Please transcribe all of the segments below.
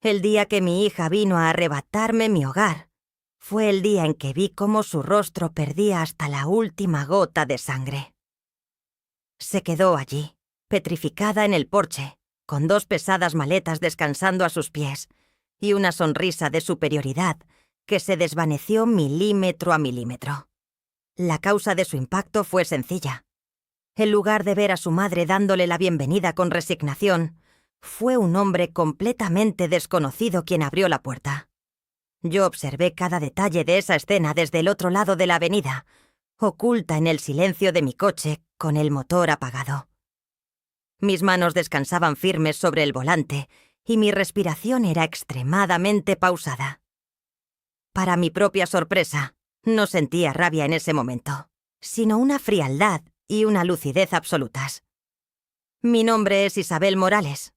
El día que mi hija vino a arrebatarme mi hogar, fue el día en que vi cómo su rostro perdía hasta la última gota de sangre. Se quedó allí, petrificada en el porche, con 2 pesadas maletas descansando a sus pies y una sonrisa de superioridad que se desvaneció milímetro a milímetro. La causa de su impacto fue sencilla. En lugar de ver a su madre dándole la bienvenida con resignación, fue un hombre completamente desconocido quien abrió la puerta. Yo observé cada detalle de esa escena desde el otro lado de la avenida, oculta en el silencio de mi coche con el motor apagado. Mis manos descansaban firmes sobre el volante y mi respiración era extremadamente pausada. Para mi propia sorpresa, no sentía rabia en ese momento, sino una frialdad y una lucidez absolutas. Mi nombre es Isabel Morales.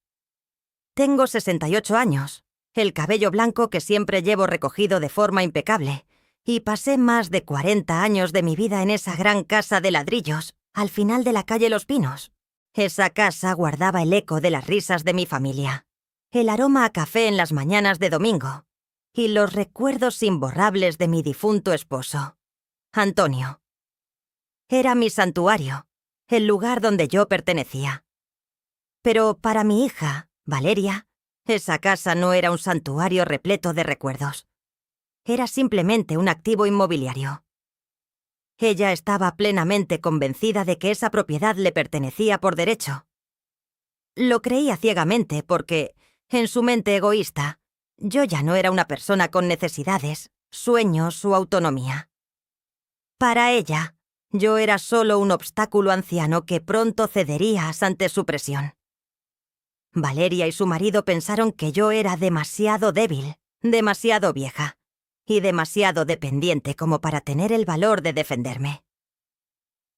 Tengo 68 años, el cabello blanco que siempre llevo recogido de forma impecable, y pasé más de 40 años de mi vida en esa gran casa de ladrillos, al final de la calle Los Pinos. Esa casa guardaba el eco de las risas de mi familia, el aroma a café en las mañanas de domingo, y los recuerdos imborrables de mi difunto esposo, Antonio. Era mi santuario, el lugar donde yo pertenecía. Pero para mi hija, Valeria, esa casa no era un santuario repleto de recuerdos. Era simplemente un activo inmobiliario. Ella estaba plenamente convencida de que esa propiedad le pertenecía por derecho. Lo creía ciegamente porque, en su mente egoísta, yo ya no era una persona con necesidades, sueños o autonomía. Para ella, yo era solo un obstáculo anciano que pronto cedería ante su presión. Valeria y su marido pensaron que yo era demasiado débil, demasiado vieja y demasiado dependiente como para tener el valor de defenderme.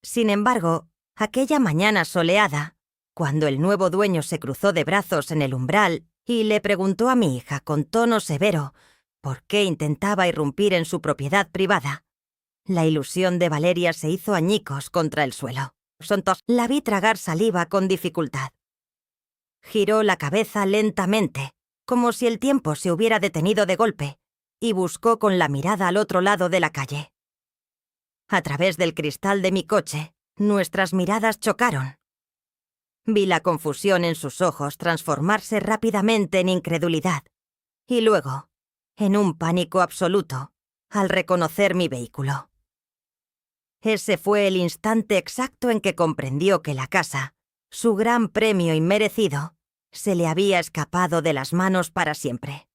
Sin embargo, aquella mañana soleada, cuando el nuevo dueño se cruzó de brazos en el umbral y le preguntó a mi hija con tono severo por qué intentaba irrumpir en su propiedad privada, la ilusión de Valeria se hizo añicos contra el suelo. La vi tragar saliva con dificultad. Giró la cabeza lentamente, como si el tiempo se hubiera detenido de golpe, y buscó con la mirada al otro lado de la calle. A través del cristal de mi coche, nuestras miradas chocaron. Vi la confusión en sus ojos transformarse rápidamente en incredulidad, y luego, en un pánico absoluto, al reconocer mi vehículo. Ese fue el instante exacto en que comprendió que la casa, su gran premio inmerecido, se le había escapado de las manos para siempre.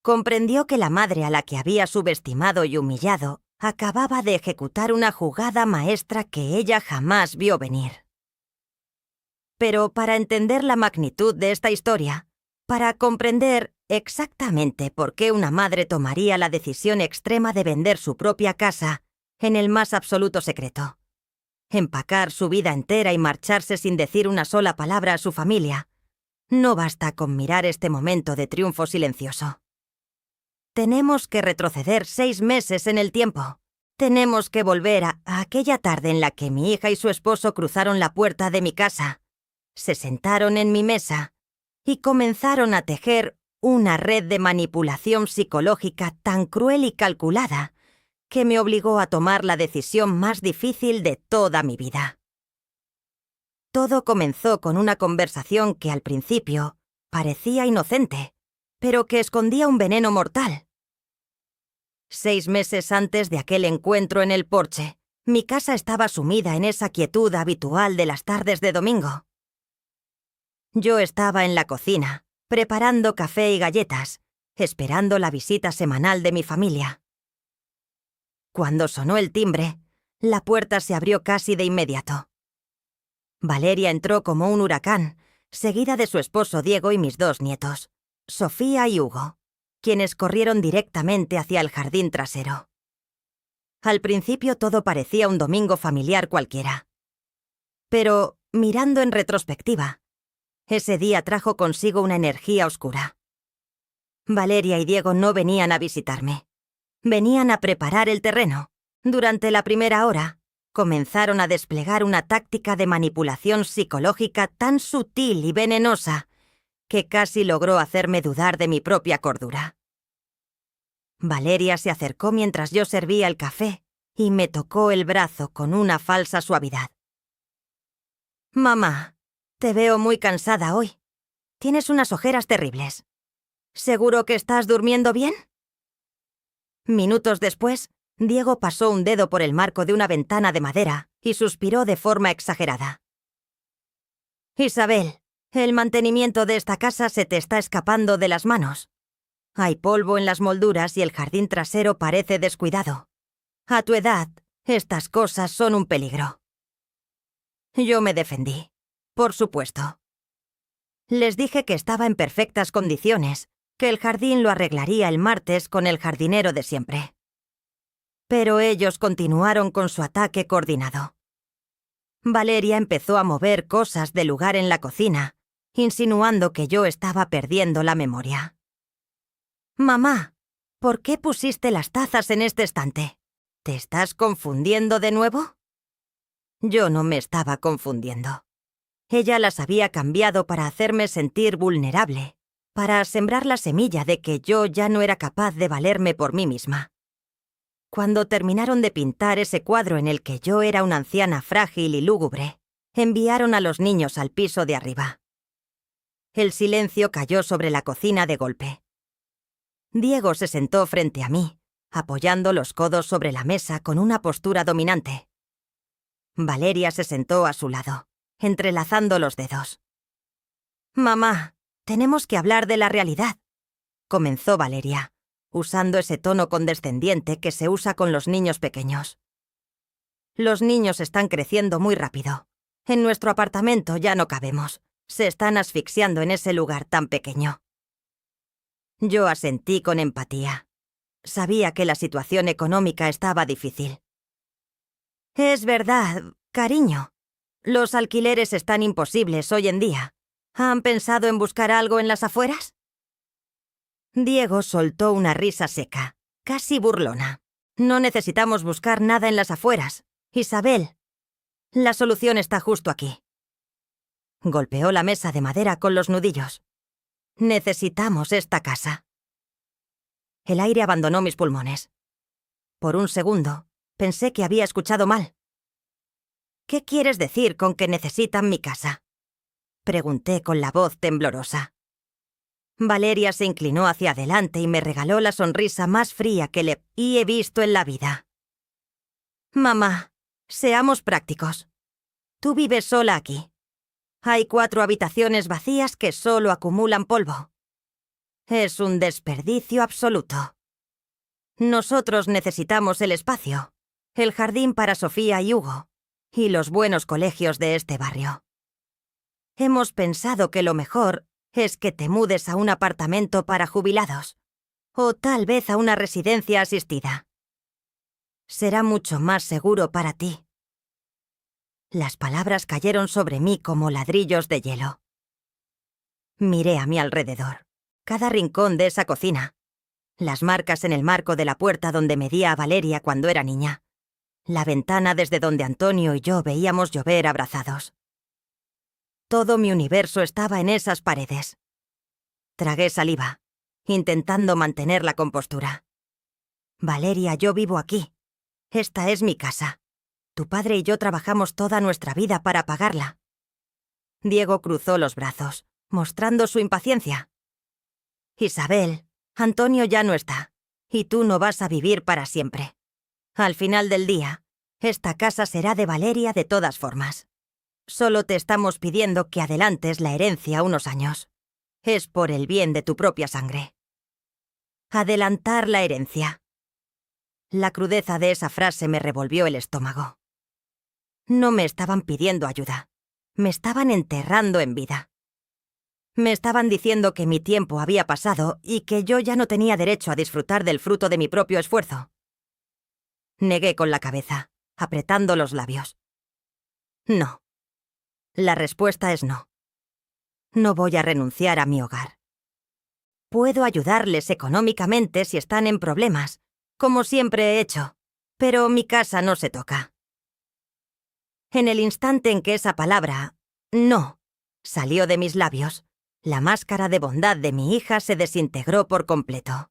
Comprendió que la madre a la que había subestimado y humillado acababa de ejecutar una jugada maestra que ella jamás vio venir. Pero para entender la magnitud de esta historia, para comprender exactamente por qué una madre tomaría la decisión extrema de vender su propia casa en el más absoluto secreto, empacar su vida entera y marcharse sin decir una sola palabra a su familia, no basta con mirar este momento de triunfo silencioso. Tenemos que retroceder 6 meses en el tiempo. Tenemos que volver a aquella tarde en la que mi hija y su esposo cruzaron la puerta de mi casa, se sentaron en mi mesa y comenzaron a tejer una red de manipulación psicológica tan cruel y calculada que me obligó a tomar la decisión más difícil de toda mi vida. Todo comenzó con una conversación que al principio parecía inocente, pero que escondía un veneno mortal. 6 meses antes de aquel encuentro en el porche, mi casa estaba sumida en esa quietud habitual de las tardes de domingo. Yo estaba en la cocina, preparando café y galletas, esperando la visita semanal de mi familia. Cuando sonó el timbre, la puerta se abrió casi de inmediato. Valeria entró como un huracán, seguida de su esposo Diego y mis 2 nietos, Sofía y Hugo, quienes corrieron directamente hacia el jardín trasero. Al principio todo parecía un domingo familiar cualquiera. Pero, mirando en retrospectiva, ese día trajo consigo una energía oscura. Valeria y Diego no venían a visitarme. Venían a preparar el terreno. Durante la primera hora, comenzaron a desplegar una táctica de manipulación psicológica tan sutil y venenosa que casi logró hacerme dudar de mi propia cordura. Valeria se acercó mientras yo servía el café y me tocó el brazo con una falsa suavidad. «Mamá, te veo muy cansada hoy. Tienes unas ojeras terribles. ¿Seguro que estás durmiendo bien?» Minutos después, Diego pasó un dedo por el marco de una ventana de madera y suspiró de forma exagerada. «Isabel, el mantenimiento de esta casa se te está escapando de las manos. Hay polvo en las molduras y el jardín trasero parece descuidado. A tu edad, estas cosas son un peligro». Yo me defendí, por supuesto. Les dije que estaba en perfectas condiciones, que el jardín lo arreglaría el martes con el jardinero de siempre. Pero ellos continuaron con su ataque coordinado. Valeria empezó a mover cosas de lugar en la cocina, insinuando que yo estaba perdiendo la memoria. «Mamá, ¿por qué pusiste las tazas en este estante? ¿Te estás confundiendo de nuevo?» Yo no me estaba confundiendo. Ella las había cambiado para hacerme sentir vulnerable, para sembrar la semilla de que yo ya no era capaz de valerme por mí misma. Cuando terminaron de pintar ese cuadro en el que yo era una anciana frágil y lúgubre, enviaron a los niños al piso de arriba. El silencio cayó sobre la cocina de golpe. Diego se sentó frente a mí, apoyando los codos sobre la mesa con una postura dominante. Valeria se sentó a su lado, entrelazando los dedos. «Mamá, tenemos que hablar de la realidad», comenzó Valeria, usando ese tono condescendiente que se usa con los niños pequeños. «Los niños están creciendo muy rápido. En nuestro apartamento ya no cabemos. Se están asfixiando en ese lugar tan pequeño». Yo asentí con empatía. Sabía que la situación económica estaba difícil. «Es verdad, cariño. Los alquileres están imposibles hoy en día. ¿Han pensado en buscar algo en las afueras?» Diego soltó una risa seca, casi burlona. «No necesitamos buscar nada en las afueras. Isabel, la solución está justo aquí». Golpeó la mesa de madera con los nudillos. «Necesitamos esta casa». El aire abandonó mis pulmones. Por un segundo, pensé que había escuchado mal. «¿Qué quieres decir con que necesitan mi casa?», pregunté con la voz temblorosa. Valeria se inclinó hacia adelante y me regaló la sonrisa más fría que le he visto en la vida. «Mamá, seamos prácticos. Tú vives sola aquí. Hay 4 habitaciones vacías que solo acumulan polvo. Es un desperdicio absoluto. Nosotros necesitamos el espacio, el jardín para Sofía y Hugo, y los buenos colegios de este barrio. Hemos pensado que lo mejor es que te mudes a un apartamento para jubilados, o tal vez a una residencia asistida. Será mucho más seguro para ti». Las palabras cayeron sobre mí como ladrillos de hielo. Miré a mi alrededor, cada rincón de esa cocina, las marcas en el marco de la puerta donde medía a Valeria cuando era niña, la ventana desde donde Antonio y yo veíamos llover abrazados. Todo mi universo estaba en esas paredes. Tragué saliva, intentando mantener la compostura. «Valeria, yo vivo aquí. Esta es mi casa. Tu padre y yo trabajamos toda nuestra vida para pagarla». Diego cruzó los brazos, mostrando su impaciencia. «Isabel, Antonio ya no está, y tú no vas a vivir para siempre. Al final del día, esta casa será de Valeria de todas formas. Solo te estamos pidiendo que adelantes la herencia unos años. Es por el bien de tu propia sangre». Adelantar la herencia. La crudeza de esa frase me revolvió el estómago. No me estaban pidiendo ayuda. Me estaban enterrando en vida. Me estaban diciendo que mi tiempo había pasado y que yo ya no tenía derecho a disfrutar del fruto de mi propio esfuerzo. Negué con la cabeza, apretando los labios. No. La respuesta es no. No voy a renunciar a mi hogar. Puedo ayudarles económicamente si están en problemas, como siempre he hecho, pero mi casa no se toca. En el instante en que esa palabra, no, salió de mis labios, La máscara de bondad de mi hija se desintegró por completo.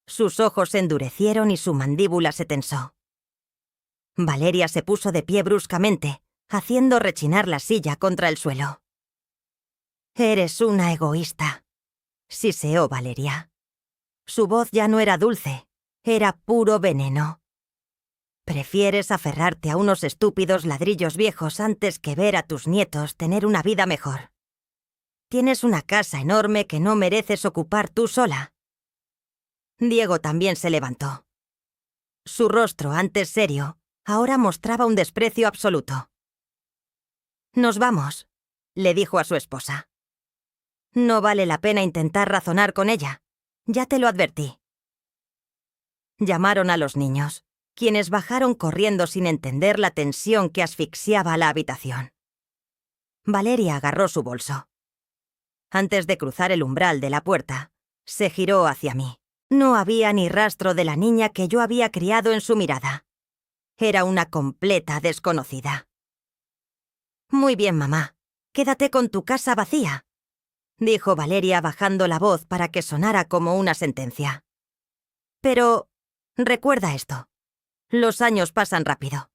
Sus ojos se endurecieron y su mandíbula se tensó. Valeria se puso de pie bruscamente, haciendo rechinar la silla contra el suelo. «Eres una egoísta», siseó Valeria. Su voz ya no era dulce, era puro veneno. «Prefieres aferrarte a unos estúpidos ladrillos viejos antes que ver a tus nietos tener una vida mejor. Tienes una casa enorme que no mereces ocupar tú sola». Diego también se levantó. Su rostro, antes serio, ahora mostraba un desprecio absoluto. «Nos vamos», le dijo a su esposa. «No vale la pena intentar razonar con ella. Ya te lo advertí». Llamaron a los niños, quienes bajaron corriendo sin entender la tensión que asfixiaba la habitación. Valeria agarró su bolso. Antes de cruzar el umbral de la puerta, se giró hacia mí. No había ni rastro de la niña que yo había criado en su mirada. Era una completa desconocida. «Muy bien, mamá. Quédate con tu casa vacía», dijo Valeria bajando la voz para que sonara como una sentencia. «Pero recuerda esto. Los años pasan rápido.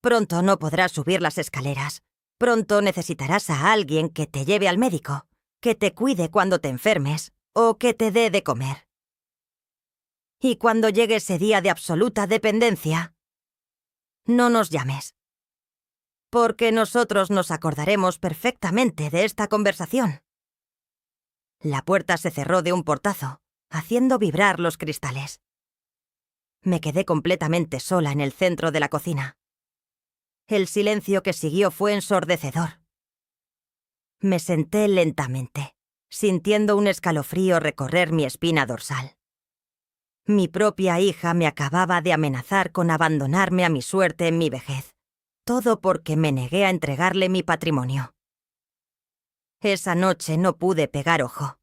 Pronto no podrás subir las escaleras. Pronto necesitarás a alguien que te lleve al médico, que te cuide cuando te enfermes o que te dé de comer. Y cuando llegue ese día de absoluta dependencia, no nos llames. Porque nosotros nos acordaremos perfectamente de esta conversación». La puerta se cerró de un portazo, haciendo vibrar los cristales. Me quedé completamente sola en el centro de la cocina. El silencio que siguió fue ensordecedor. Me senté lentamente, sintiendo un escalofrío recorrer mi espina dorsal. Mi propia hija me acababa de amenazar con abandonarme a mi suerte en mi vejez, todo porque me negué a entregarle mi patrimonio. Esa noche no pude pegar ojo.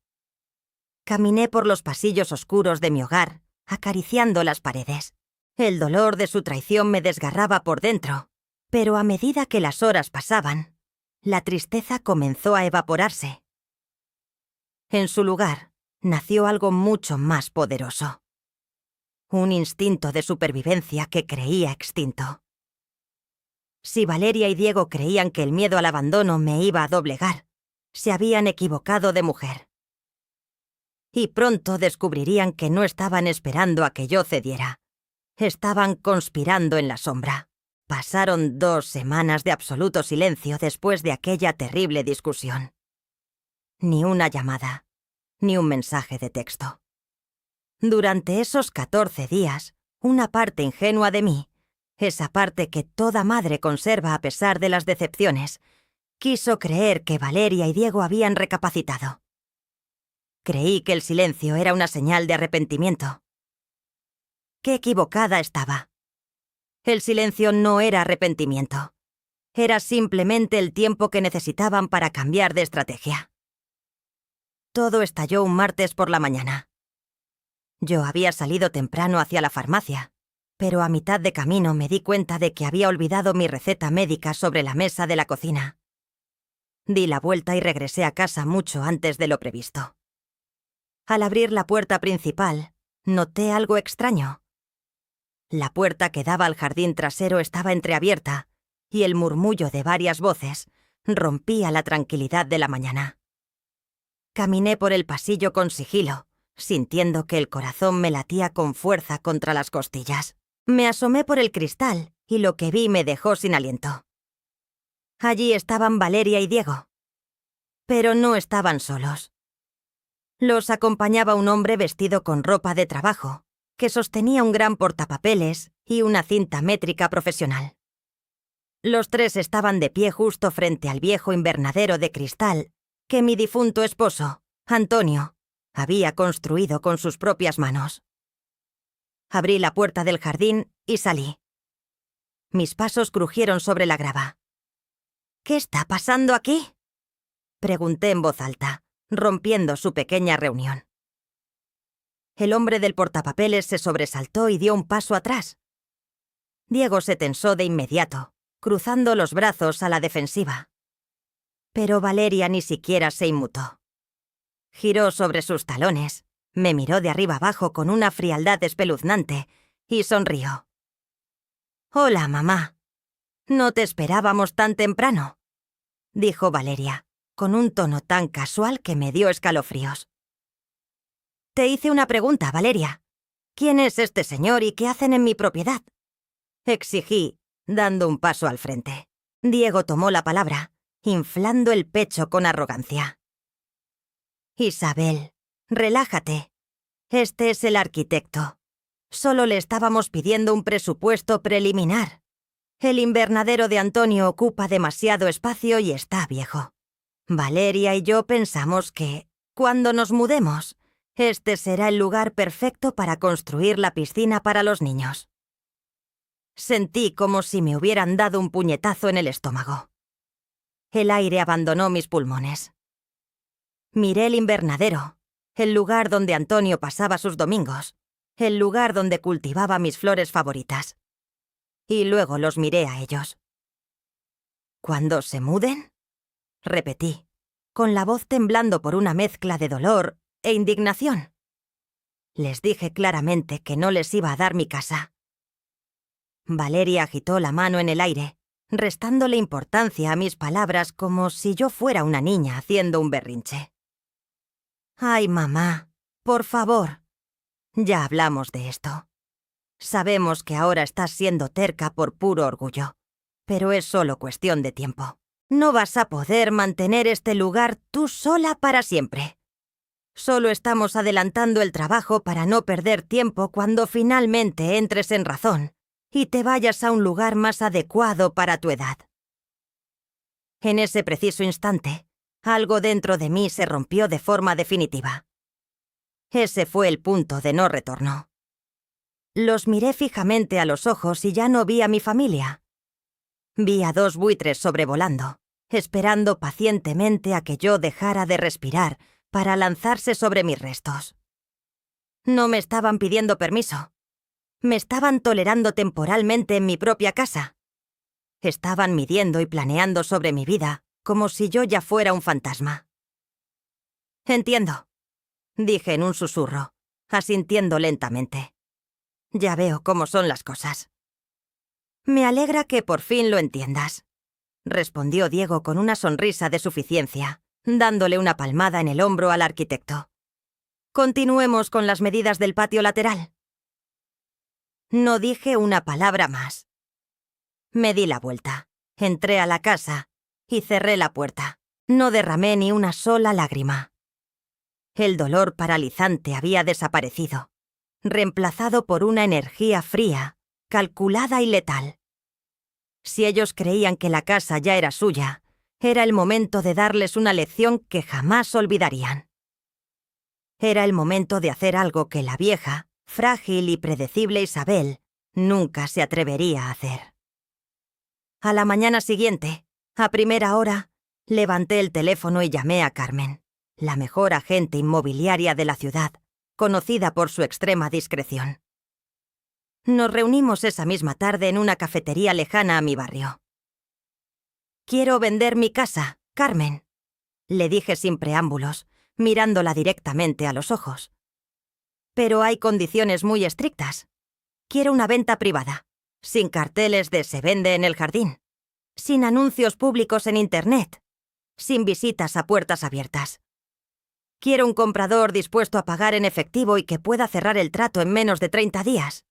Caminé por los pasillos oscuros de mi hogar, acariciando las paredes. El dolor de su traición me desgarraba por dentro, pero a medida que las horas pasaban, la tristeza comenzó a evaporarse. En su lugar, nació algo mucho más poderoso. Un instinto de supervivencia que creía extinto. Si Valeria y Diego creían que el miedo al abandono me iba a doblegar, se habían equivocado de mujer. Y pronto descubrirían que no estaban esperando a que yo cediera. Estaban conspirando en la sombra. Pasaron 2 semanas de absoluto silencio después de aquella terrible discusión. Ni una llamada, ni un mensaje de texto. Durante esos 14 días, una parte ingenua de mí, esa parte que toda madre conserva a pesar de las decepciones, quiso creer que Valeria y Diego habían recapacitado. Creí que el silencio era una señal de arrepentimiento. Qué equivocada estaba. El silencio no era arrepentimiento. Era simplemente el tiempo que necesitaban para cambiar de estrategia. Todo estalló un martes por la mañana. Yo había salido temprano hacia la farmacia, pero a mitad de camino me di cuenta de que había olvidado mi receta médica sobre la mesa de la cocina. Di la vuelta y regresé a casa mucho antes de lo previsto. Al abrir la puerta principal, noté algo extraño. La puerta que daba al jardín trasero estaba entreabierta, y el murmullo de varias voces rompía la tranquilidad de la mañana. Caminé por el pasillo con sigilo, sintiendo que el corazón me latía con fuerza contra las costillas. Me asomé por el cristal, y lo que vi me dejó sin aliento. Allí estaban Valeria y Diego. Pero no estaban solos. Los acompañaba un hombre vestido con ropa de trabajo, que sostenía un gran portapapeles y una cinta métrica profesional. Los 3 estaban de pie justo frente al viejo invernadero de cristal que mi difunto esposo, Antonio, había construido con sus propias manos. Abrí la puerta del jardín y salí. Mis pasos crujieron sobre la grava. «¿Qué está pasando aquí?», pregunté en voz alta, rompiendo su pequeña reunión. El hombre del portapapeles se sobresaltó y dio un paso atrás. Diego se tensó de inmediato, cruzando los brazos a la defensiva. Pero Valeria ni siquiera se inmutó. Giró sobre sus talones, me miró de arriba abajo con una frialdad espeluznante y sonrió. «Hola, mamá. No te esperábamos tan temprano», dijo Valeria, con un tono tan casual que me dio escalofríos. «Te hice una pregunta, Valeria. ¿Quién es este señor y qué hacen en mi propiedad?», exigí, dando un paso al frente. Diego tomó la palabra, inflando el pecho con arrogancia. «Isabel, relájate. Este es el arquitecto. Solo le estábamos pidiendo un presupuesto preliminar. El invernadero de Antonio ocupa demasiado espacio y está viejo. Valeria y yo pensamos que, cuando nos mudemos, este será el lugar perfecto para construir la piscina para los niños». Sentí como si me hubieran dado un puñetazo en el estómago. El aire abandonó mis pulmones. Miré el invernadero, el lugar donde Antonio pasaba sus domingos, el lugar donde cultivaba mis flores favoritas. Y luego los miré a ellos. «¿Cuándo se muden?», repetí, con la voz temblando por una mezcla de dolor e indignación. Les dije claramente que no les iba a dar mi casa. Valeria agitó la mano en el aire, restándole importancia a mis palabras como si yo fuera una niña haciendo un berrinche. «Ay, mamá, por favor. Ya hablamos de esto. Sabemos que ahora estás siendo terca por puro orgullo, pero es solo cuestión de tiempo. No vas a poder mantener este lugar tú sola para siempre. Solo estamos adelantando el trabajo para no perder tiempo cuando finalmente entres en razón y te vayas a un lugar más adecuado para tu edad». En ese preciso instante, algo dentro de mí se rompió de forma definitiva. Ese fue el punto de no retorno. Los miré fijamente a los ojos y ya no vi a mi familia. Vi a 2 buitres sobrevolando, esperando pacientemente a que yo dejara de respirar para lanzarse sobre mis restos. No me estaban pidiendo permiso. Me estaban tolerando temporalmente en mi propia casa. Estaban midiendo y planeando sobre mi vida como si yo ya fuera un fantasma. «Entiendo», dije en un susurro, asintiendo lentamente. «Ya veo cómo son las cosas». «Me alegra que por fin lo entiendas», respondió Diego con una sonrisa de suficiencia, dándole una palmada en el hombro al arquitecto. «Continuemos con las medidas del patio lateral». No dije una palabra más. Me di la vuelta, entré a la casa y cerré la puerta. No derramé ni una sola lágrima. El dolor paralizante había desaparecido, reemplazado por una energía fría, calculada y letal. Si ellos creían que la casa ya era suya, era el momento de darles una lección que jamás olvidarían. Era el momento de hacer algo que la vieja, frágil y predecible Isabel nunca se atrevería a hacer. A la mañana siguiente, a primera hora, levanté el teléfono y llamé a Carmen, la mejor agente inmobiliaria de la ciudad, conocida por su extrema discreción. Nos reunimos esa misma tarde en una cafetería lejana a mi barrio. «Quiero vender mi casa, Carmen», le dije sin preámbulos, mirándola directamente a los ojos. «Pero hay condiciones muy estrictas. Quiero una venta privada, sin carteles de «se vende en el jardín», sin anuncios públicos en Internet, sin visitas a puertas abiertas. Quiero un comprador dispuesto a pagar en efectivo y que pueda cerrar el trato en menos de 30 días.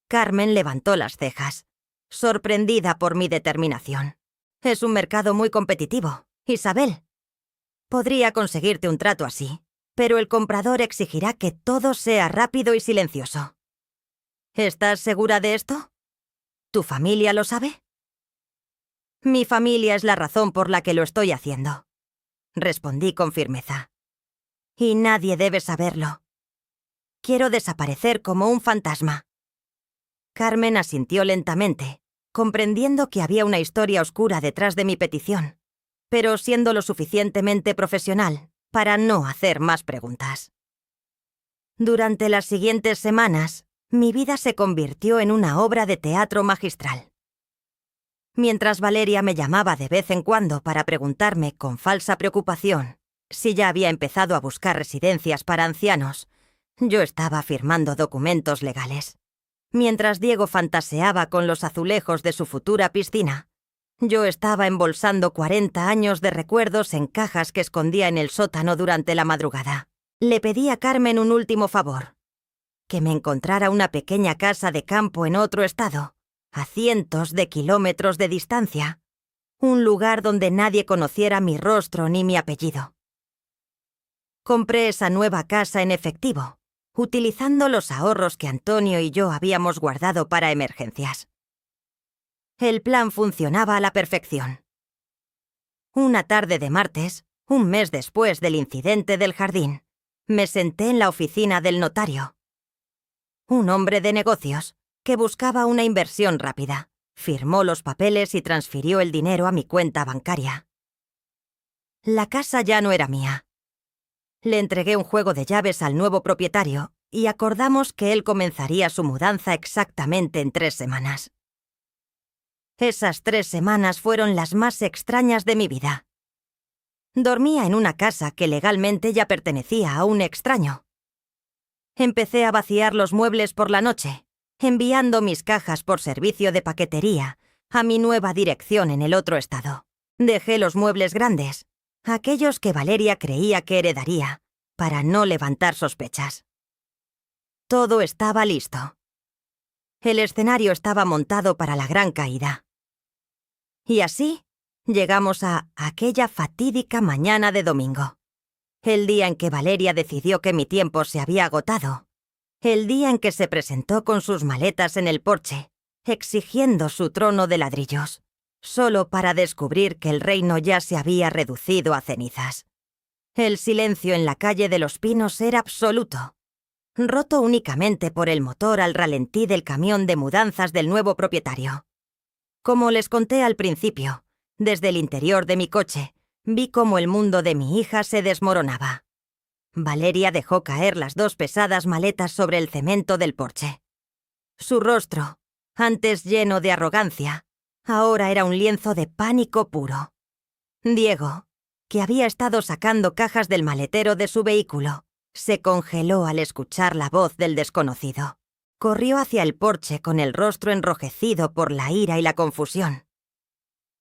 Carmen levantó las cejas, sorprendida por mi determinación. «Es un mercado muy competitivo, Isabel. Podría conseguirte un trato así, pero el comprador exigirá que todo sea rápido y silencioso. ¿Estás segura de esto? ¿Tu familia lo sabe?» «Mi familia es la razón por la que lo estoy haciendo», respondí con firmeza. «Y nadie debe saberlo. Quiero desaparecer como un fantasma». Carmen asintió lentamente, comprendiendo que había una historia oscura detrás de mi petición, pero siendo lo suficientemente profesional para no hacer más preguntas. Durante las siguientes semanas, mi vida se convirtió en una obra de teatro magistral. Mientras Valeria me llamaba de vez en cuando para preguntarme con falsa preocupación Si ya había empezado a buscar residencias para ancianos, yo estaba firmando documentos legales. Mientras Diego fantaseaba con los azulejos de su futura piscina, yo estaba embolsando 40 años de recuerdos en cajas que escondía en el sótano durante la madrugada. Le pedí a Carmen un último favor: que me encontrara una pequeña casa de campo en otro estado, a cientos de kilómetros de distancia, un lugar donde nadie conociera mi rostro ni mi apellido. Compré esa nueva casa en efectivo, utilizando los ahorros que Antonio y yo habíamos guardado para emergencias. El plan funcionaba a la perfección. Una tarde de martes, un mes después del incidente del jardín, me senté en la oficina del notario. Un hombre de negocios que buscaba una inversión rápida firmó los papeles y transfirió el dinero a mi cuenta bancaria. La casa ya no era mía. Le entregué un juego de llaves al nuevo propietario y acordamos que él comenzaría su mudanza exactamente en 3 semanas. Esas 3 semanas fueron las más extrañas de mi vida. Dormía en una casa que legalmente ya pertenecía a un extraño. Empecé a vaciar los muebles por la noche, enviando mis cajas por servicio de paquetería a mi nueva dirección en el otro estado. Dejé los muebles grandes, aquellos que Valeria creía que heredaría, para no levantar sospechas. Todo estaba listo. El escenario estaba montado para la gran caída. Y así llegamos a aquella fatídica mañana de domingo. El día en que Valeria decidió que mi tiempo se había agotado. El día en que se presentó con sus maletas en el porche, exigiendo su trono de ladrillos, solo para descubrir que el reino ya se había reducido a cenizas. El silencio en la calle de los Pinos era absoluto, roto únicamente por el motor al ralentí del camión de mudanzas del nuevo propietario. Como les conté al principio, desde el interior de mi coche, vi cómo el mundo de mi hija se desmoronaba. Valeria dejó caer las 2 pesadas maletas sobre el cemento del porche. Su rostro, antes lleno de arrogancia, ahora era un lienzo de pánico puro. Diego, que había estado sacando cajas del maletero de su vehículo, se congeló al escuchar la voz del desconocido. Corrió hacia el porche con el rostro enrojecido por la ira y la confusión.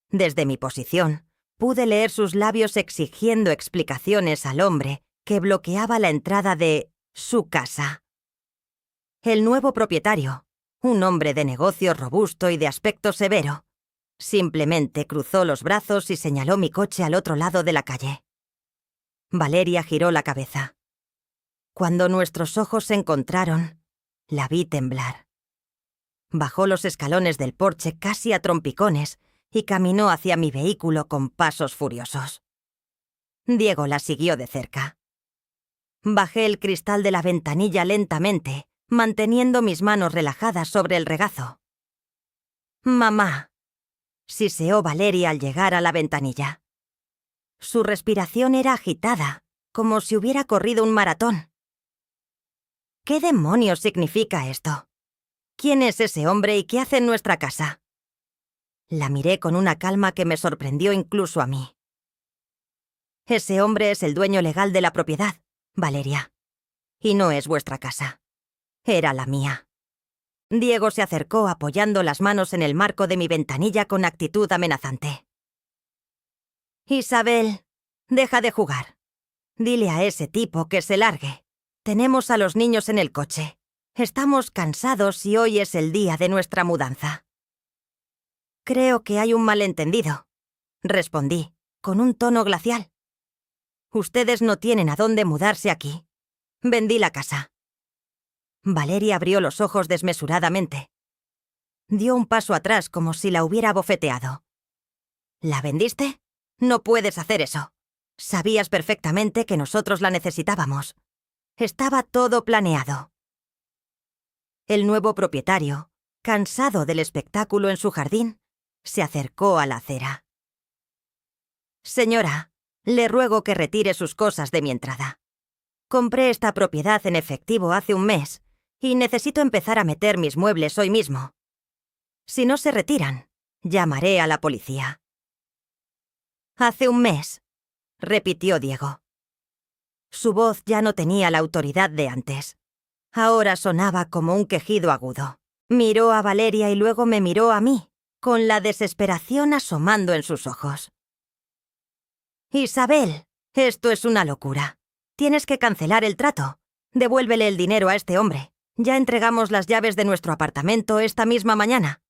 Desde mi posición, pude leer sus labios exigiendo explicaciones al hombre que bloqueaba la entrada de su casa. El nuevo propietario, un hombre de negocios robusto y de aspecto severo, simplemente cruzó los brazos y señaló mi coche al otro lado de la calle. Valeria giró la cabeza. Cuando nuestros ojos se encontraron, la vi temblar. Bajó los escalones del porche casi a trompicones y caminó hacia mi vehículo con pasos furiosos. Diego la siguió de cerca. Bajé el cristal de la ventanilla lentamente, manteniendo mis manos relajadas sobre el regazo. «Mamá», siseó Valeria al llegar a la ventanilla. Su respiración era agitada, como si hubiera corrido un maratón. ¿Qué demonios significa esto? ¿Quién es ese hombre y qué hace en nuestra casa? La miré con una calma que me sorprendió incluso a mí. Ese hombre es el dueño legal de la propiedad, Valeria. Y no es vuestra casa. Era la mía. Diego se acercó apoyando las manos en el marco de mi ventanilla con actitud amenazante. «Isabel, deja de jugar. Dile a ese tipo que se largue. Tenemos a los niños en el coche. Estamos cansados y hoy es el día de nuestra mudanza». «Creo que hay un malentendido», respondí, con un tono glacial. «Ustedes no tienen a dónde mudarse aquí. Vendí la casa». Valeria abrió los ojos desmesuradamente. Dio un paso atrás como si la hubiera bofeteado. «¿La vendiste? No puedes hacer eso. Sabías perfectamente que nosotros la necesitábamos. Estaba todo planeado». El nuevo propietario, cansado del espectáculo en su jardín, se acercó a la acera. «Señora, le ruego que retire sus cosas de mi entrada. Compré esta propiedad en efectivo hace un mes y necesito empezar a meter mis muebles hoy mismo. Si no se retiran, llamaré a la policía». «Hace un mes», repitió Diego, Su voz ya no tenía la autoridad de antes. Ahora sonaba como un quejido agudo. Miró a Valeria y luego me miró a mí, con la desesperación asomando en sus ojos. «Isabel, esto es una locura. Tienes que cancelar el trato. Devuélvele el dinero a este hombre. Ya entregamos las llaves de nuestro apartamento esta misma mañana.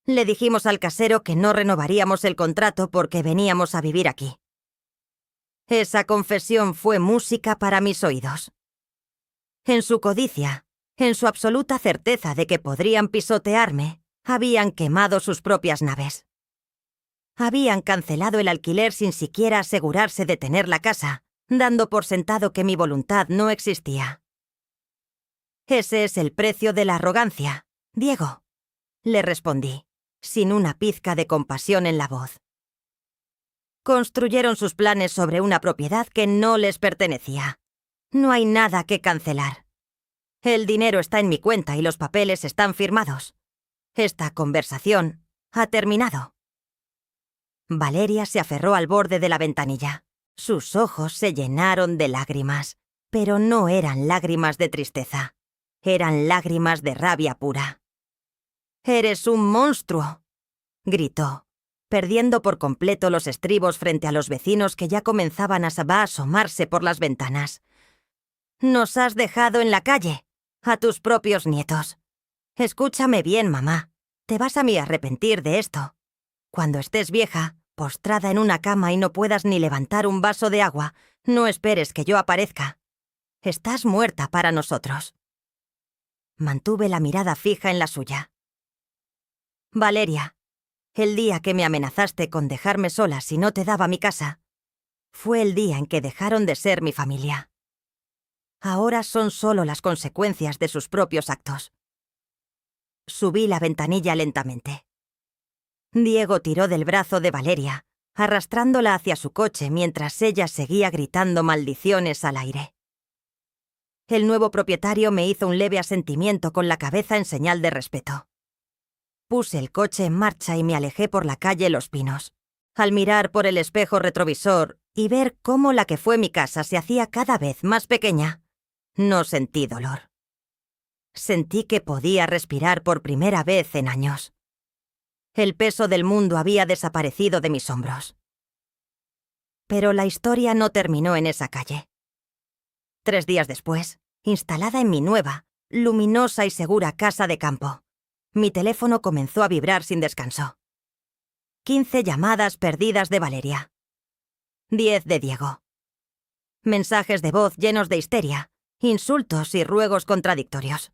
Le dijimos al casero que no renovaríamos el contrato porque veníamos a vivir aquí». Esa confesión fue música para mis oídos. En su codicia, en su absoluta certeza de que podrían pisotearme, habían quemado sus propias naves. Habían cancelado el alquiler sin siquiera asegurarse de tener la casa, dando por sentado que mi voluntad no existía. «Ese es el precio de la arrogancia, Diego», le respondí, sin una pizca de compasión en la voz. Construyeron sus planes sobre una propiedad que no les pertenecía. No hay nada que cancelar. El dinero está en mi cuenta y los papeles están firmados. Esta conversación ha terminado. Valeria se aferró al borde de la ventanilla. Sus ojos se llenaron de lágrimas, pero no eran lágrimas de tristeza. Eran lágrimas de rabia pura. «¡Eres un monstruo!», gritó, perdiendo por completo los estribos frente a los vecinos que ya comenzaban a asomarse por las ventanas. «Nos has dejado en la calle, a tus propios nietos. Escúchame bien, mamá. Te vas a arrepentir de esto. Cuando estés vieja, postrada en una cama y no puedas ni levantar un vaso de agua, no esperes que yo aparezca. Estás muerta para nosotros». Mantuve la mirada fija en la suya. «Valeria, el día que me amenazaste con dejarme sola si no te daba mi casa, fue el día en que dejaron de ser mi familia. Ahora son solo las consecuencias de sus propios actos». Subí la ventanilla lentamente. Diego tiró del brazo de Valeria, arrastrándola hacia su coche mientras ella seguía gritando maldiciones al aire. El nuevo propietario me hizo un leve asentimiento con la cabeza en señal de respeto. Puse el coche en marcha y me alejé por la calle Los Pinos. Al mirar por el espejo retrovisor y ver cómo la que fue mi casa se hacía cada vez más pequeña, no sentí dolor. Sentí que podía respirar por primera vez en años. El peso del mundo había desaparecido de mis hombros. Pero la historia no terminó en esa calle. 3 días después, instalada en mi nueva, luminosa y segura casa de campo, mi teléfono comenzó a vibrar sin descanso. 15 llamadas perdidas de Valeria. 10 de Diego. Mensajes de voz llenos de histeria, insultos y ruegos contradictorios.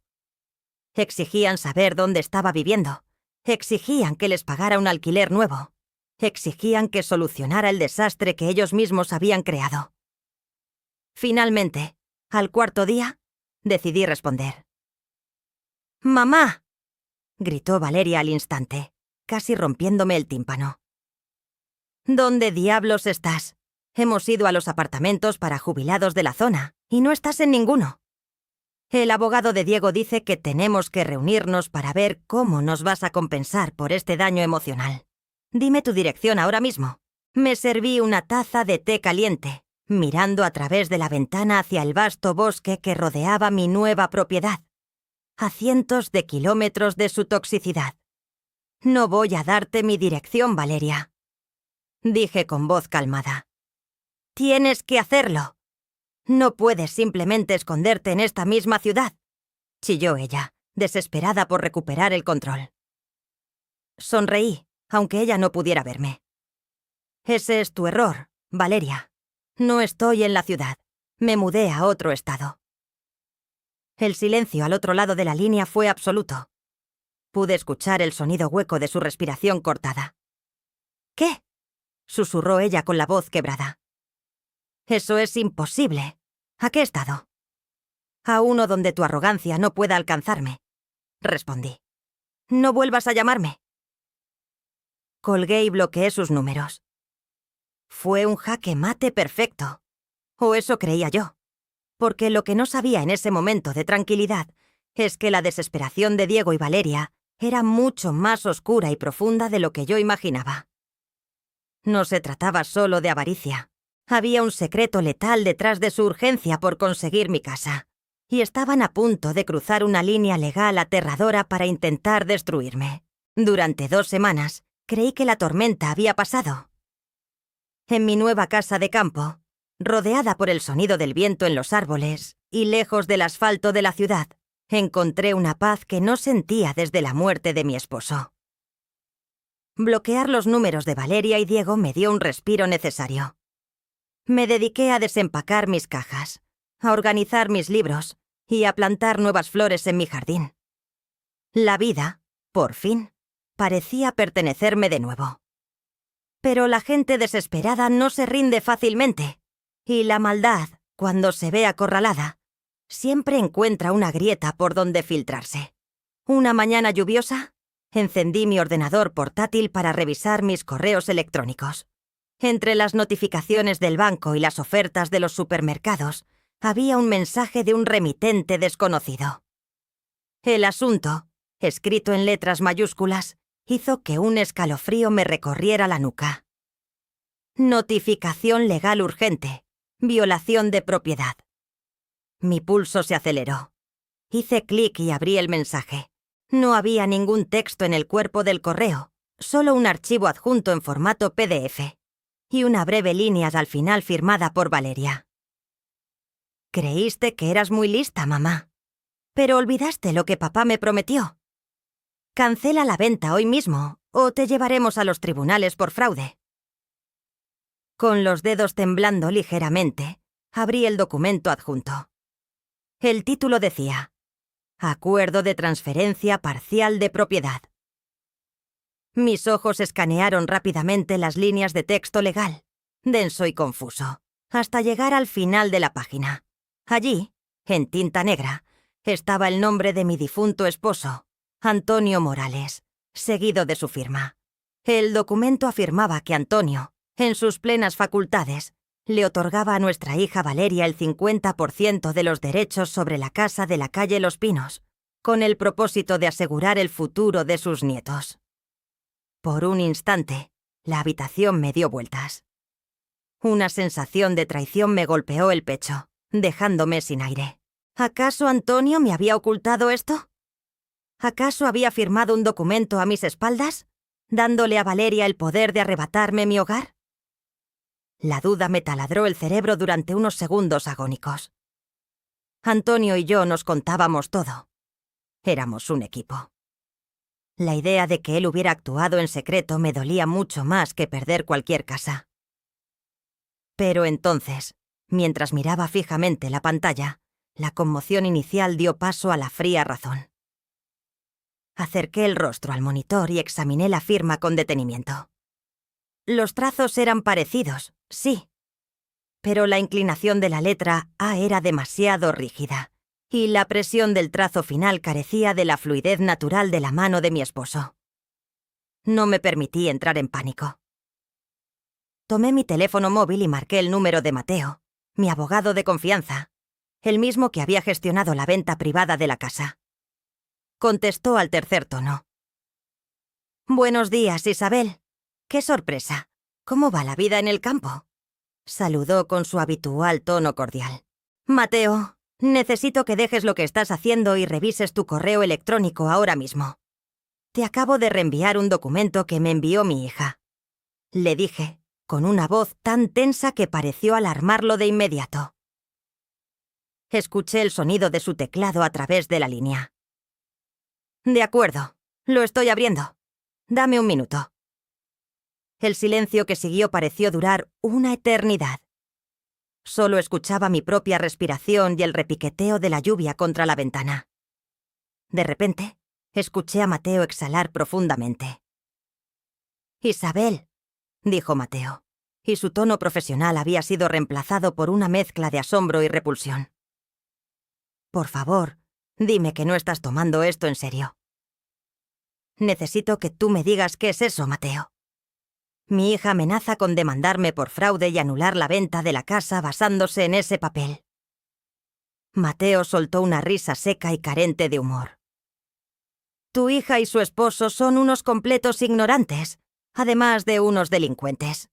Exigían saber dónde estaba viviendo. Exigían que les pagara un alquiler nuevo. Exigían que solucionara el desastre que ellos mismos habían creado. Finalmente, al 4.º día, decidí responder. «¡Mamá!», gritó Valeria al instante, casi rompiéndome el tímpano. «¿Dónde diablos estás? Hemos ido a los apartamentos para jubilados de la zona, y no estás en ninguno. El abogado de Diego dice que tenemos que reunirnos para ver cómo nos vas a compensar por este daño emocional. Dime tu dirección ahora mismo». Me serví una taza de té caliente, mirando a través de la ventana hacia el vasto bosque que rodeaba mi nueva propiedad, a cientos de kilómetros de su toxicidad. «No voy a darte mi dirección, Valeria», dije con voz calmada. «Tienes que hacerlo. No puedes simplemente esconderte en esta misma ciudad», chilló ella, desesperada por recuperar el control. Sonreí, aunque ella no pudiera verme. «Ese es tu error, Valeria. No estoy en la ciudad. Me mudé a otro estado». El silencio al otro lado de la línea fue absoluto. Pude escuchar el sonido hueco de su respiración cortada. «¿Qué?», susurró ella con la voz quebrada. «Eso es imposible. ¿A qué estado?». «A uno donde tu arrogancia no pueda alcanzarme», respondí. «No vuelvas a llamarme». Colgué y bloqueé sus números. Fue un jaque mate perfecto. O eso creía yo. Porque lo que no sabía en ese momento de tranquilidad es que la desesperación de Diego y Valeria era mucho más oscura y profunda de lo que yo imaginaba. No se trataba solo de avaricia. Había un secreto letal detrás de su urgencia por conseguir mi casa, y estaban a punto de cruzar una línea legal aterradora para intentar destruirme. Durante 2 semanas, creí que la tormenta había pasado. En mi nueva casa de campo, rodeada por el sonido del viento en los árboles y lejos del asfalto de la ciudad, encontré una paz que no sentía desde la muerte de mi esposo. Bloquear los números de Valeria y Diego me dio un respiro necesario. Me dediqué a desempacar mis cajas, a organizar mis libros y a plantar nuevas flores en mi jardín. La vida, por fin, parecía pertenecerme de nuevo. Pero la gente desesperada no se rinde fácilmente, y la maldad, cuando se ve acorralada, siempre encuentra una grieta por donde filtrarse. Una mañana lluviosa, encendí mi ordenador portátil para revisar mis correos electrónicos. Entre las notificaciones del banco y las ofertas de los supermercados, había un mensaje de un remitente desconocido. El asunto, escrito en letras mayúsculas, hizo que un escalofrío me recorriera la nuca. Notificación legal urgente. Violación de propiedad. Mi pulso se aceleró. Hice clic y abrí el mensaje. No había ningún texto en el cuerpo del correo, solo un archivo adjunto en formato PDF. Y una breve línea al final firmada por Valeria. Creíste que eras muy lista, mamá. Pero olvidaste lo que papá me prometió. Cancela la venta hoy mismo, o te llevaremos a los tribunales por fraude. Con los dedos temblando ligeramente, abrí el documento adjunto. El título decía: Acuerdo de transferencia parcial de propiedad. Mis ojos escanearon rápidamente las líneas de texto legal, denso y confuso, hasta llegar al final de la página. Allí, en tinta negra, estaba el nombre de mi difunto esposo, Antonio Morales, seguido de su firma. El documento afirmaba que Antonio, en sus plenas facultades, le otorgaba a nuestra hija Valeria el 50% de los derechos sobre la casa de la calle Los Pinos, con el propósito de asegurar el futuro de sus nietos. Por un instante, la habitación me dio vueltas. Una sensación de traición me golpeó el pecho, dejándome sin aire. ¿Acaso Antonio me había ocultado esto? ¿Acaso había firmado un documento a mis espaldas, dándole a Valeria el poder de arrebatarme mi hogar? La duda me taladró el cerebro durante unos segundos agónicos. Antonio y yo nos contábamos todo. Éramos un equipo. La idea de que él hubiera actuado en secreto me dolía mucho más que perder cualquier casa. Pero entonces, mientras miraba fijamente la pantalla, la conmoción inicial dio paso a la fría razón. Acerqué el rostro al monitor y examiné la firma con detenimiento. Los trazos eran parecidos, sí, pero la inclinación de la letra A era demasiado rígida, y la presión del trazo final carecía de la fluidez natural de la mano de mi esposo. No me permití entrar en pánico. Tomé mi teléfono móvil y marqué el número de Mateo, mi abogado de confianza, el mismo que había gestionado la venta privada de la casa. Contestó al tercer tono. «Buenos días, Isabel. ¡Qué sorpresa! ¿Cómo va la vida en el campo?», saludó con su habitual tono cordial. «Mateo, necesito que dejes lo que estás haciendo y revises tu correo electrónico ahora mismo. Te acabo de reenviar un documento que me envió mi hija», le dije, con una voz tan tensa que pareció alarmarlo de inmediato. Escuché el sonido de su teclado a través de la línea. «De acuerdo, lo estoy abriendo. Dame un minuto». El silencio que siguió pareció durar una eternidad. Solo escuchaba mi propia respiración y el repiqueteo de la lluvia contra la ventana. De repente, escuché a Mateo exhalar profundamente. «Isabel», dijo Mateo, y su tono profesional había sido reemplazado por una mezcla de asombro y repulsión. «Por favor, dime que no estás tomando esto en serio. Necesito que tú me digas qué es eso, Mateo. Mi hija amenaza con demandarme por fraude y anular la venta de la casa basándose en ese papel». Mateo soltó una risa seca y carente de humor. «Tu hija y su esposo son unos completos ignorantes, además de unos delincuentes.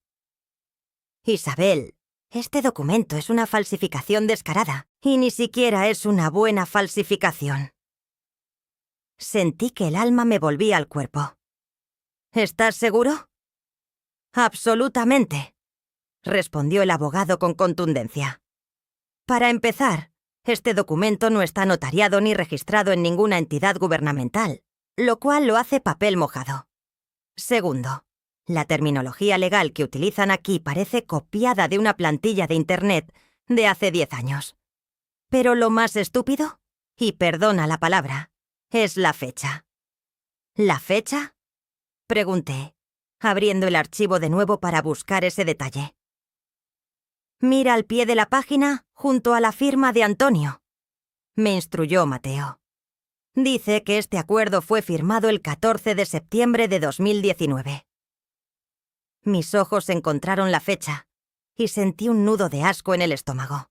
Isabel, Este documento es una falsificación descarada, y ni siquiera es una buena falsificación. Sentí que el alma me volvía al cuerpo. ¿Estás seguro? Absolutamente, respondió el abogado con contundencia. Para empezar, este documento no está notariado ni registrado en ninguna entidad gubernamental, lo cual lo hace papel mojado. Segundo, la terminología legal que utilizan aquí parece copiada de una plantilla de Internet de hace 10 años. Pero lo más estúpido, y perdona la palabra, es la fecha. ¿La fecha?, pregunté, abriendo el archivo de nuevo para buscar ese detalle. Mira al pie de la página, junto a la firma de Antonio, me instruyó Mateo. Dice que este acuerdo fue firmado el 14 de septiembre de 2019. Mis ojos encontraron la fecha y sentí un nudo de asco en el estómago.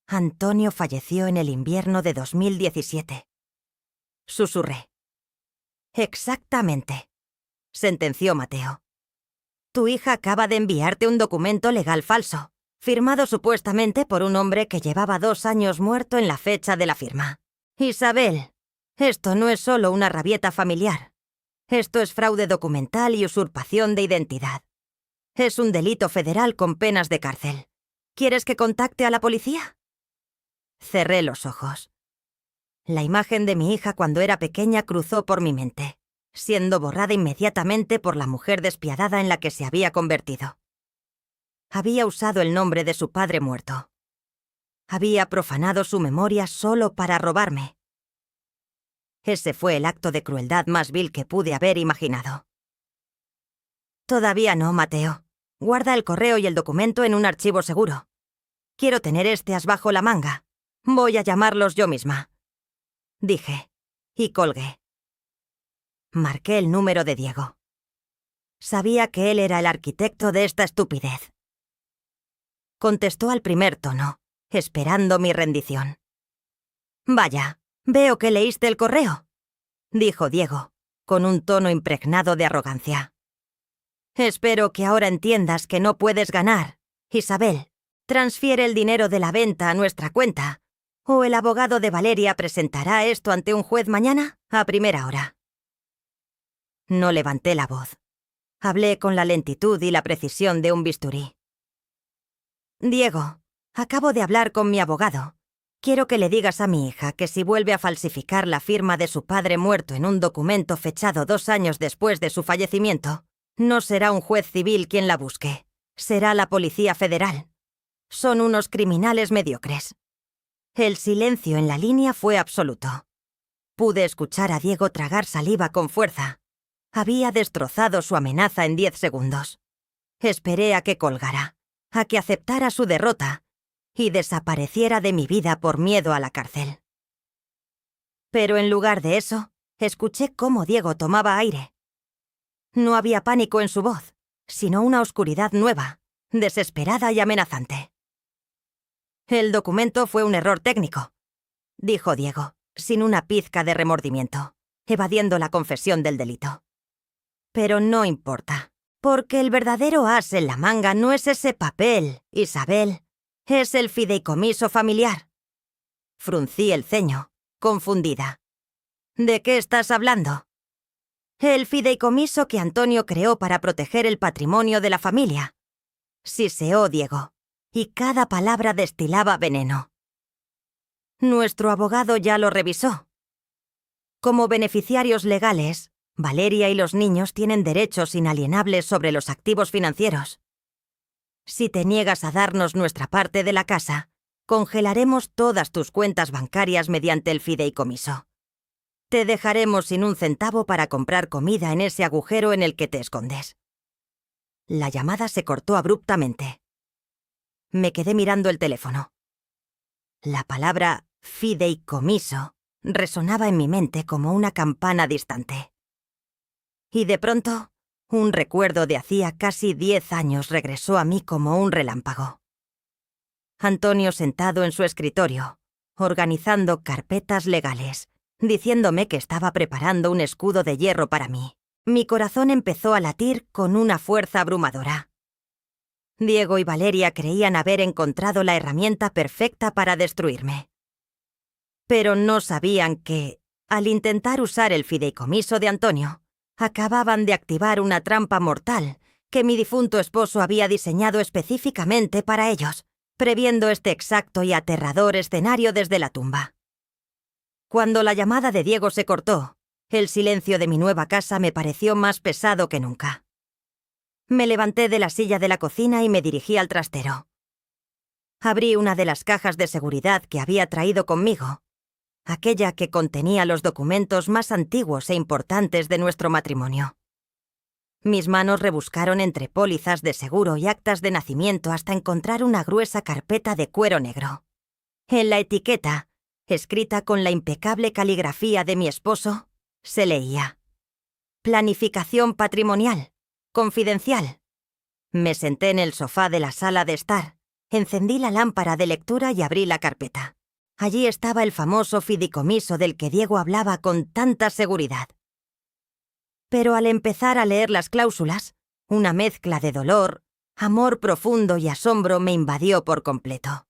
Antonio falleció en el invierno de 2017. Susurré. Exactamente, sentenció Mateo. Tu hija acaba de enviarte un documento legal falso, firmado supuestamente por un hombre que llevaba 2 años muerto en la fecha de la firma. Isabel, esto no es solo una rabieta familiar. Esto es fraude documental y usurpación de identidad. Es un delito federal con penas de cárcel. ¿Quieres que contacte a la policía? Cerré los ojos. La imagen de mi hija cuando era pequeña cruzó por mi mente, siendo borrada inmediatamente por la mujer despiadada en la que se había convertido. Había usado el nombre de su padre muerto. Había profanado su memoria solo para robarme. Ese fue el acto de crueldad más vil que pude haber imaginado. Todavía no, Mateo. Guarda el correo y el documento en un archivo seguro. Quiero tener este as bajo la manga. Voy a llamarlos yo misma, dije, y colgué. Marqué el número de Diego. Sabía que él era el arquitecto de esta estupidez. Contestó al primer tono, esperando mi rendición. Vaya, veo que leíste el correo, dijo Diego, con un tono impregnado de arrogancia. Espero que ahora entiendas que no puedes ganar. Isabel, transfiere el dinero de la venta a nuestra cuenta, o el abogado de Valeria presentará esto ante un juez mañana a primera hora. No levanté la voz. Hablé con la lentitud y la precisión de un bisturí. Diego, acabo de hablar con mi abogado. Quiero que le digas a mi hija que si vuelve a falsificar la firma de su padre muerto en un documento fechado 2 años después de su fallecimiento, no será un juez civil quien la busque. Será la Policía Federal. Son unos criminales mediocres. El silencio en la línea fue absoluto. Pude escuchar a Diego tragar saliva con fuerza. Había destrozado su amenaza en 10 segundos. Esperé a que colgara, a que aceptara su derrota y desapareciera de mi vida por miedo a la cárcel. Pero en lugar de eso, escuché cómo Diego tomaba aire. No había pánico en su voz, sino una oscuridad nueva, desesperada y amenazante. El documento fue un error técnico, dijo Diego, sin una pizca de remordimiento, evadiendo la confesión del delito. Pero no importa, porque el verdadero as en la manga no es ese papel, Isabel, es el fideicomiso familiar. Fruncí el ceño, confundida. ¿De qué estás hablando? El fideicomiso que Antonio creó para proteger el patrimonio de la familia. Siseó Diego, y cada palabra destilaba veneno. Nuestro abogado ya lo revisó. Como beneficiarios legales, Valeria y los niños tienen derechos inalienables sobre los activos financieros. Si te niegas a darnos nuestra parte de la casa, congelaremos todas tus cuentas bancarias mediante el fideicomiso. Te dejaremos sin un centavo para comprar comida en ese agujero en el que te escondes. La llamada se cortó abruptamente. Me quedé mirando el teléfono. La palabra fideicomiso resonaba en mi mente como una campana distante. Y de pronto, un recuerdo de hacía casi 10 años regresó a mí como un relámpago. Antonio sentado en su escritorio, organizando carpetas legales, diciéndome que estaba preparando un escudo de hierro para mí. Mi corazón empezó a latir con una fuerza abrumadora. Diego y Valeria creían haber encontrado la herramienta perfecta para destruirme. Pero no sabían que, al intentar usar el fideicomiso de Antonio, acababan de activar una trampa mortal que mi difunto esposo había diseñado específicamente para ellos, previendo este exacto y aterrador escenario desde la tumba. Cuando la llamada de Diego se cortó, el silencio de mi nueva casa me pareció más pesado que nunca. Me levanté de la silla de la cocina y me dirigí al trastero. Abrí una de las cajas de seguridad que había traído conmigo, aquella que contenía los documentos más antiguos e importantes de nuestro matrimonio. Mis manos rebuscaron entre pólizas de seguro y actas de nacimiento hasta encontrar una gruesa carpeta de cuero negro. En la etiqueta, escrita con la impecable caligrafía de mi esposo, se leía: Planificación patrimonial, confidencial. Me senté en el sofá de la sala de estar, encendí la lámpara de lectura y abrí la carpeta. Allí estaba el famoso fideicomiso del que Diego hablaba con tanta seguridad. Pero al empezar a leer las cláusulas, una mezcla de dolor, amor profundo y asombro me invadió por completo.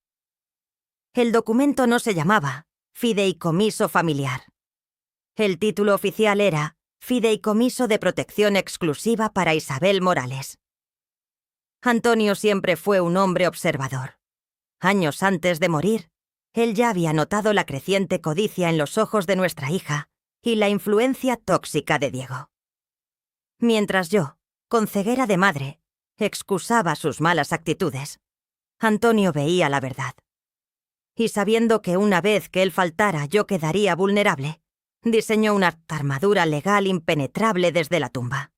El documento no se llamaba Fideicomiso Familiar. El título oficial era Fideicomiso de Protección Exclusiva para Isabel Morales. Antonio siempre fue un hombre observador. Años antes de morir, él ya había notado la creciente codicia en los ojos de nuestra hija y la influencia tóxica de Diego. Mientras yo, con ceguera de madre, excusaba sus malas actitudes, Antonio veía la verdad. Y sabiendo que una vez que él faltara yo quedaría vulnerable, diseñó una armadura legal impenetrable desde la tumba.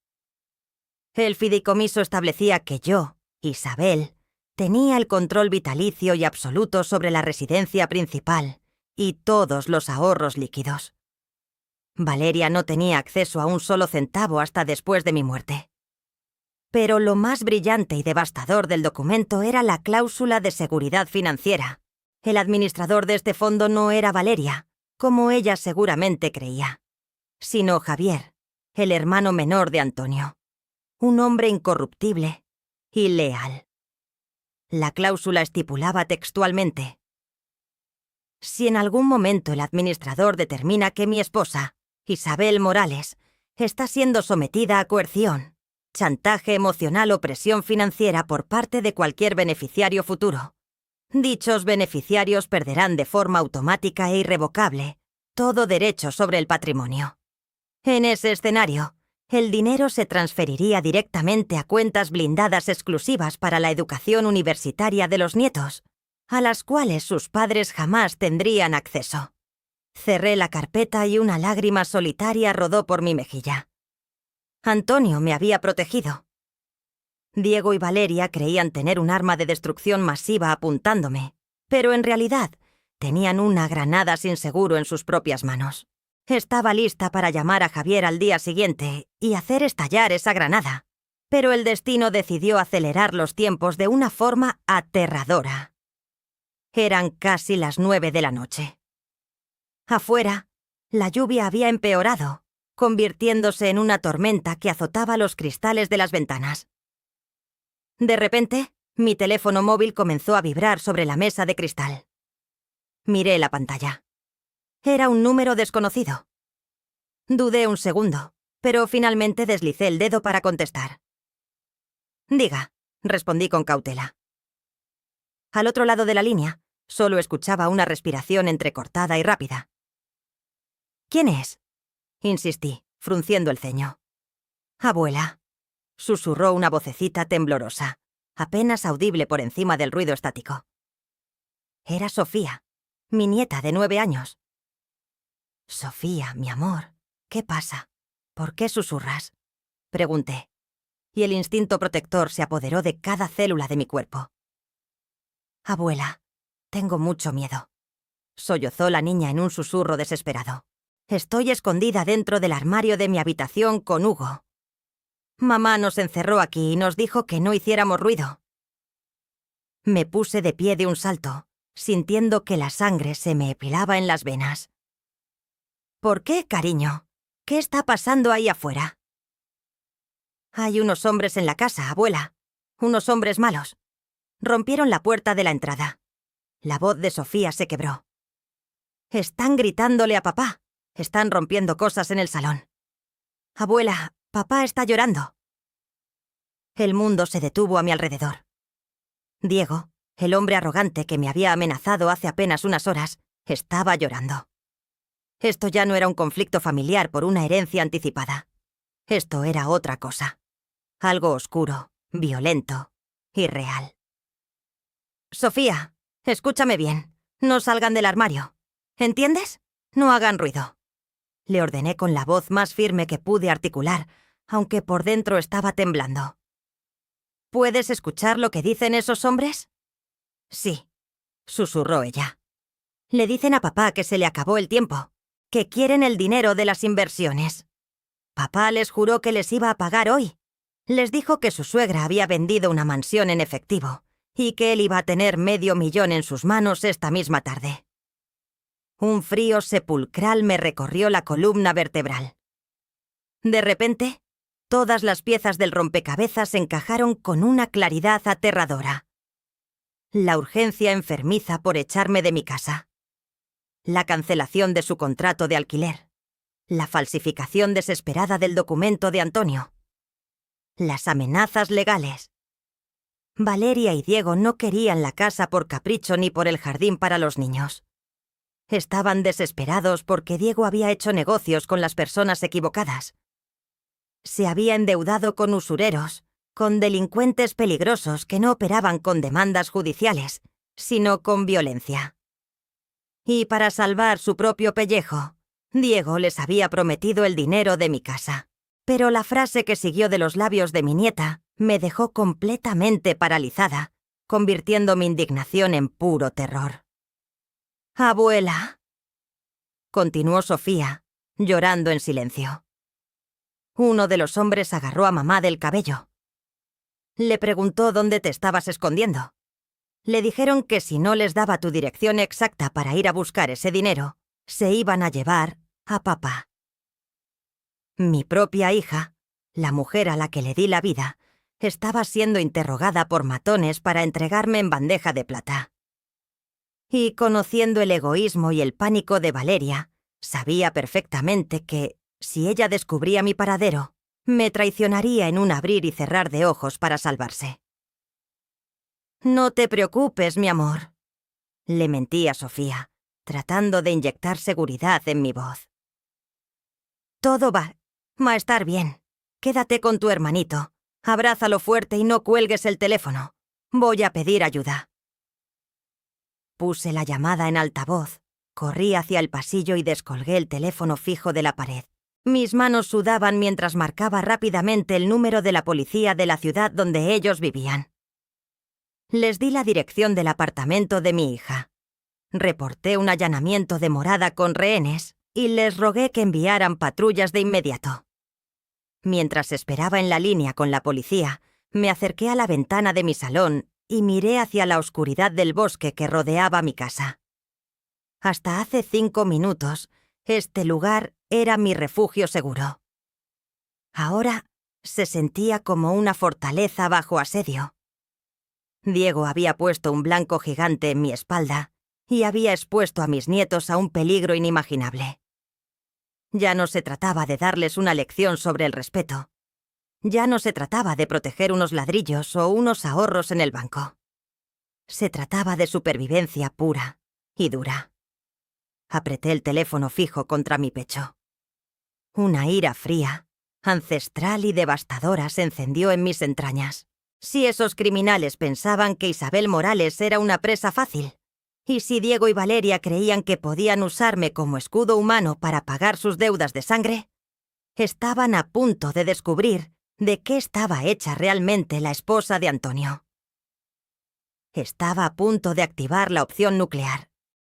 El fideicomiso establecía que yo, Isabel, tenía el control vitalicio y absoluto sobre la residencia principal y todos los ahorros líquidos. Valeria no tenía acceso a un solo centavo hasta después de mi muerte. Pero lo más brillante y devastador del documento era la cláusula de seguridad financiera. El administrador de este fondo no era Valeria, como ella seguramente creía, sino Javier, el hermano menor de Antonio, un hombre incorruptible y leal. La cláusula estipulaba textualmente: si en algún momento el administrador determina que mi esposa, Isabel Morales, está siendo sometida a coerción, chantaje emocional o presión financiera por parte de cualquier beneficiario futuro, dichos beneficiarios perderán de forma automática e irrevocable todo derecho sobre el patrimonio. En ese escenario, el dinero se transferiría directamente a cuentas blindadas exclusivas para la educación universitaria de los nietos, a las cuales sus padres jamás tendrían acceso. Cerré la carpeta y una lágrima solitaria rodó por mi mejilla. Antonio me había protegido. Diego y Valeria creían tener un arma de destrucción masiva apuntándome, pero en realidad tenían una granada sin seguro en sus propias manos. Estaba lista para llamar a Javier al día siguiente y hacer estallar esa granada, pero el destino decidió acelerar los tiempos de una forma aterradora. Eran casi las 9 de la noche. Afuera, la lluvia había empeorado, convirtiéndose en una tormenta que azotaba los cristales de las ventanas. De repente, mi teléfono móvil comenzó a vibrar sobre la mesa de cristal. Miré la pantalla. Era un número desconocido. Dudé un segundo, pero finalmente deslicé el dedo para contestar. «Diga», respondí con cautela. Al otro lado de la línea, solo escuchaba una respiración entrecortada y rápida. «¿Quién es?», insistí, frunciendo el ceño. «Abuela», susurró una vocecita temblorosa, apenas audible por encima del ruido estático. Era Sofía, mi nieta de 9 años. «Sofía, mi amor, ¿qué pasa? ¿Por qué susurras?», pregunté, y el instinto protector se apoderó de cada célula de mi cuerpo. «Abuela, tengo mucho miedo», sollozó la niña en un susurro desesperado. «Estoy escondida dentro del armario de mi habitación con Hugo. Mamá nos encerró aquí y nos dijo que no hiciéramos ruido». Me puse de pie de un salto, sintiendo que la sangre se me helaba en las venas. «¿Por qué, cariño? ¿Qué está pasando ahí afuera?» «Hay unos hombres en la casa, abuela. Unos hombres malos. Rompieron la puerta de la entrada. La voz de Sofía se quebró. «Están gritándole a papá. Están rompiendo cosas en el salón. Abuela, papá está llorando». El mundo se detuvo a mi alrededor. Diego, el hombre arrogante que me había amenazado hace apenas unas horas, estaba llorando. Esto ya no era un conflicto familiar por una herencia anticipada. Esto era otra cosa. Algo oscuro, violento, irreal. «Sofía, escúchame bien. No salgan del armario. ¿Entiendes? No hagan ruido», le ordené con la voz más firme que pude articular, aunque por dentro estaba temblando. «¿Puedes escuchar lo que dicen esos hombres?» «Sí», susurró ella. «Le dicen a papá que se le acabó el tiempo, que quieren el dinero de las inversiones. Papá les juró que les iba a pagar hoy. Les dijo que su suegra había vendido una mansión en efectivo y que él iba a tener $500,000 en sus manos esta misma tarde». Un frío sepulcral me recorrió la columna vertebral. De repente, todas las piezas del rompecabezas encajaron con una claridad aterradora. La urgencia enfermiza por echarme de mi casa. La cancelación de su contrato de alquiler. La falsificación desesperada del documento de Antonio. Las amenazas legales. Valeria y Diego no querían la casa por capricho ni por el jardín para los niños. Estaban desesperados porque Diego había hecho negocios con las personas equivocadas. Se había endeudado con usureros, con delincuentes peligrosos que no operaban con demandas judiciales, sino con violencia. Y para salvar su propio pellejo, Diego les había prometido el dinero de mi casa. Pero la frase que siguió de los labios de mi nieta me dejó completamente paralizada, convirtiendo mi indignación en puro terror. «Abuela», continuó Sofía, llorando en silencio. Uno de los hombres agarró a mamá del cabello. Le preguntó dónde te estabas escondiendo. Le dijeron que si no les daba tu dirección exacta para ir a buscar ese dinero, se iban a llevar a papá. Mi propia hija, la mujer a la que le di la vida, estaba siendo interrogada por matones para entregarme en bandeja de plata. Y conociendo el egoísmo y el pánico de Valeria, sabía perfectamente que, si ella descubría mi paradero, me traicionaría en un abrir y cerrar de ojos para salvarse. «No te preocupes, mi amor», le mentí a Sofía, tratando de inyectar seguridad en mi voz. «Todo va a estar bien. Quédate con tu hermanito. Abrázalo fuerte y no cuelgues el teléfono. Voy a pedir ayuda». Puse la llamada en altavoz, corrí hacia el pasillo y descolgué el teléfono fijo de la pared. Mis manos sudaban mientras marcaba rápidamente el número de la policía de la ciudad donde ellos vivían. Les di la dirección del apartamento de mi hija. Reporté un allanamiento de morada con rehenes y les rogué que enviaran patrullas de inmediato. Mientras esperaba en la línea con la policía, me acerqué a la ventana de mi salón y miré hacia la oscuridad del bosque que rodeaba mi casa. Hasta hace 5 minutos, este lugar era mi refugio seguro. Ahora se sentía como una fortaleza bajo asedio. Diego había puesto un blanco gigante en mi espalda y había expuesto a mis nietos a un peligro inimaginable. Ya no se trataba de darles una lección sobre el respeto. Ya no se trataba de proteger unos ladrillos o unos ahorros en el banco. Se trataba de supervivencia pura y dura. Apreté el teléfono fijo contra mi pecho. Una ira fría, ancestral y devastadora se encendió en mis entrañas. Si esos criminales pensaban que Isabel Morales era una presa fácil, y si Diego y Valeria creían que podían usarme como escudo humano para pagar sus deudas de sangre, estaban a punto de descubrir de qué estaba hecha realmente la esposa de Antonio. Estaba a punto de activar la opción nuclear.